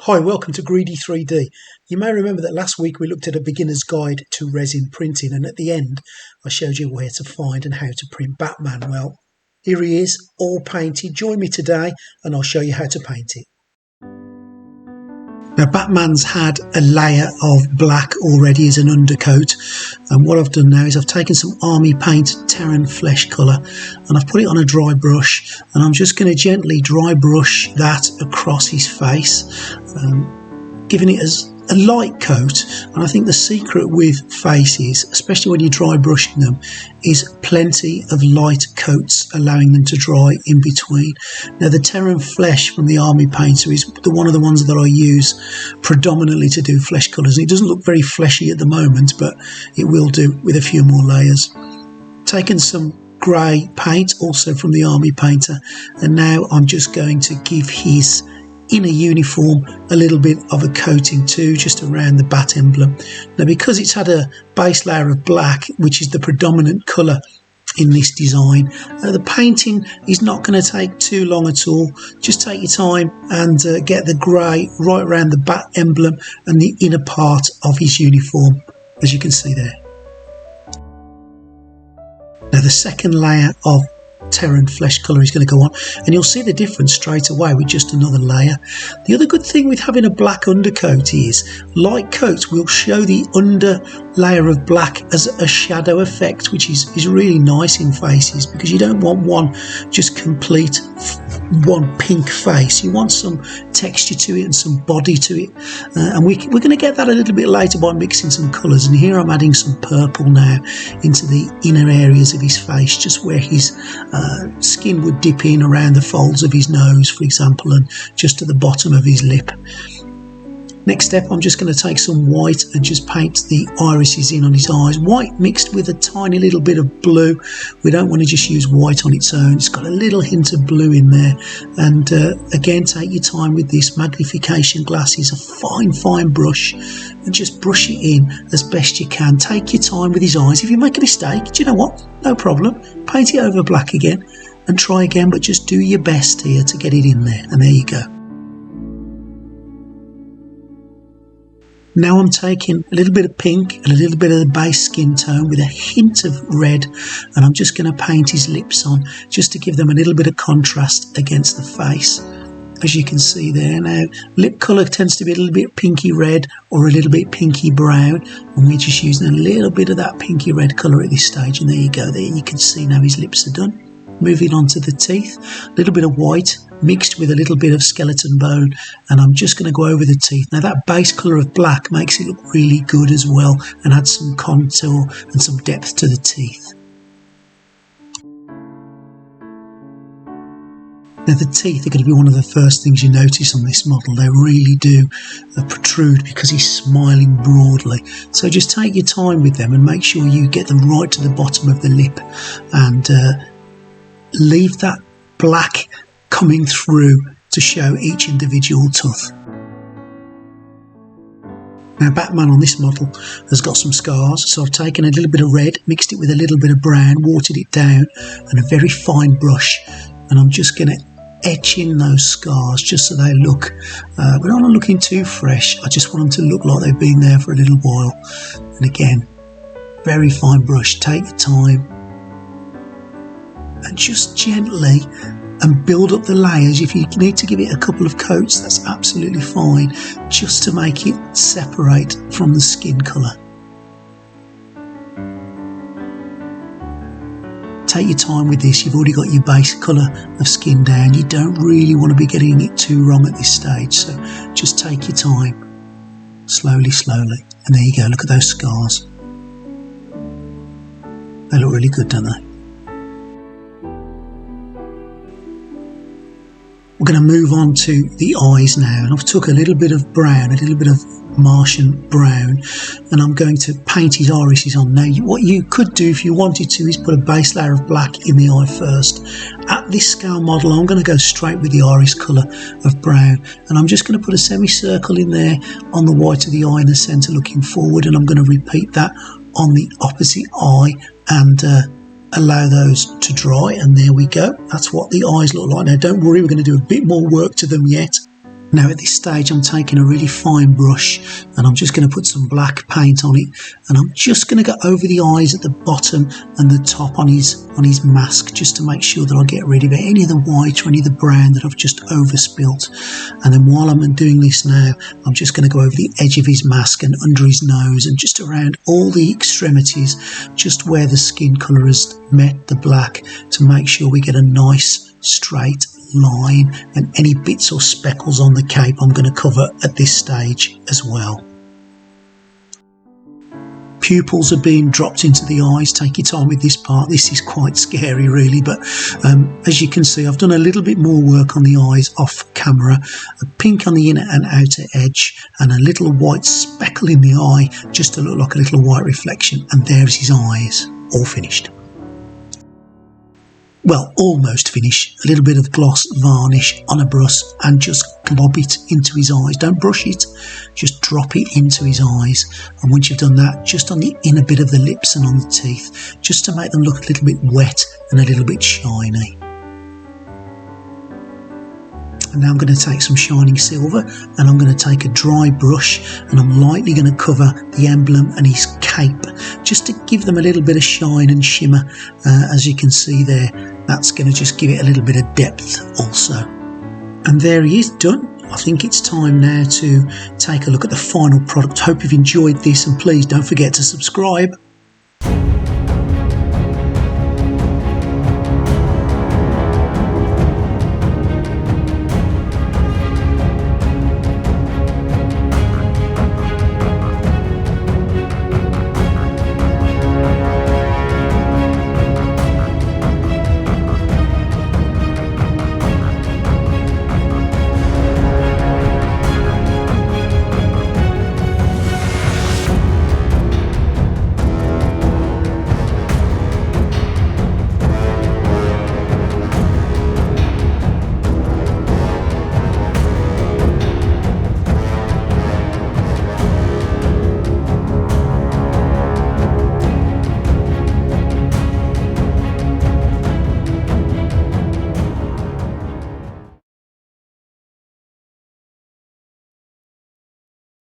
Hi, welcome to Greedy 3D. You may remember that last week we looked at a beginner's guide to resin printing, and at the end I showed you where to find and how to print Batman. Well, here he is, all painted. Join me today and I'll show you how to paint it. Now, Batman's had a layer of black already as an undercoat, and what I've done now is I've taken some army paint Terran flesh colour and I've put it on a dry brush, and I'm just going to gently dry brush that across his face, giving it as a light coat. And I think the secret with faces, especially when you're dry brushing them, is plenty of light coats, allowing them to dry in between. Now, the Terran flesh from the army painter is one of the ones that I use predominantly to do flesh colours. It doesn't look very fleshy at the moment, but it will do with a few more layers. Taken some grey paint also from the army painter, and now I'm just going to give his inner uniform a little bit of a coating too, just around the bat emblem. Now, because it's had a base layer of black, which is the predominant colour in this design, the painting is not going to take too long at all. Just take your time and get the grey right around the bat emblem and the inner part of his uniform, as you can see there. Now, the second layer of Terran flesh colour is going to go on, and you'll see the difference straight away with just another layer. The other good thing with having a black undercoat is light coats will show the under layer of black as a shadow effect, which is really nice in faces, because you don't want one just complete one pink face. You want some texture to it and some body to it, and we're going to get that a little bit later by mixing some colours. And here I'm adding some purple now into the inner areas of his face, just where his skin would dip in around the folds of his nose, for example, and just at the bottom of his lip. Next step, I'm just going to take some white and just paint the irises in on his eyes. White mixed with a tiny little bit of blue. We don't want to just use white on its own. It's got a little hint of blue in there. And again, take your time with this. Magnification glass is a fine brush, and just brush it in as best you can. Take your time with his eyes. If you make a mistake, do you know what? No problem. Paint it over black again and try again, but just do your best here to get it in there. And there you go. Now I'm taking a little bit of pink and a little bit of the base skin tone with a hint of red, and I'm just going to paint his lips on just to give them a little bit of contrast against the face, as you can see there. Now, lip colour tends to be a little bit pinky red or a little bit pinky brown, and we're just using a little bit of that pinky red colour at this stage. And there you go, there you can see now his lips are done. Moving on to the teeth, a little bit of white mixed with a little bit of skeleton bone, and I'm just going to go over the teeth. Now, that base colour of black makes it look really good as well and adds some contour and some depth to the teeth. Now, the teeth are going to be one of the first things you notice on this model. They really do protrude because he's smiling broadly. So just take your time with them and make sure you get them right to the bottom of the lip, and leave that black coming through to show each individual tooth. Now, Batman on this model has got some scars, so I've taken a little bit of red, mixed it with a little bit of brown, watered it down, and a very fine brush, and I'm just going to etch in those scars just so they look, we're not looking too fresh. I just want them to look like they've been there for a little while. And again, very fine brush, take your time and just gently and build up the layers. If you need to give it a couple of coats, that's absolutely fine, just to make it separate from the skin colour. Take your time with this. You've already got your base colour of skin down. You don't really want to be getting it too wrong at this stage, so just take your time, slowly, and there you go. Look at those scars. They look really good, don't they? We're going to move on to the eyes now, and I've took a little bit of brown, a little bit of Martian brown, and I'm going to paint his irises on. Now, what you could do if you wanted to is put a base layer of black in the eye first. At this scale model, I'm going to go straight with the iris colour of brown, and I'm just going to put a semicircle in there on the white of the eye in the centre looking forward, and I'm going to repeat that on the opposite eye and allow those to dry, and there we go. That's what the eyes look like. Now, don't worry, we're going to do a bit more work to them yet. Now at this stage I'm taking a really fine brush and I'm just going to put some black paint on it, and I'm just going to go over the eyes at the bottom and the top on his mask, just to make sure that I get rid of any of the white or any of the brown that I've just overspilt. And then while I'm doing this now, I'm just going to go over the edge of his mask and under his nose and just around all the extremities, just where the skin colour has met the black, to make sure we get a nice straight line, and any bits or speckles on the cape I'm going to cover at this stage as well. Pupils are being dropped into the eyes. Take your time with this part. This is quite scary really, but as you can see, I've done a little bit more work on the eyes off camera. A pink on the inner and outer edge and a little white speckle in the eye, just to look like a little white reflection, and there's his eyes, all finished. Well, almost finished. A little bit of gloss varnish on a brush and just glob it into his eyes. Don't brush it, just drop it into his eyes. And once you've done that, just on the inner bit of the lips and on the teeth, just to make them look a little bit wet and a little bit shiny. And now I'm going to take some shining silver and I'm going to take a dry brush and I'm lightly going to cover the emblem and his cape, just to give them a little bit of shine and shimmer. As you can see there, that's going to just give it a little bit of depth also. And there he is, done. I think it's time now to take a look at the final product. Hope you've enjoyed this, and please don't forget to subscribe.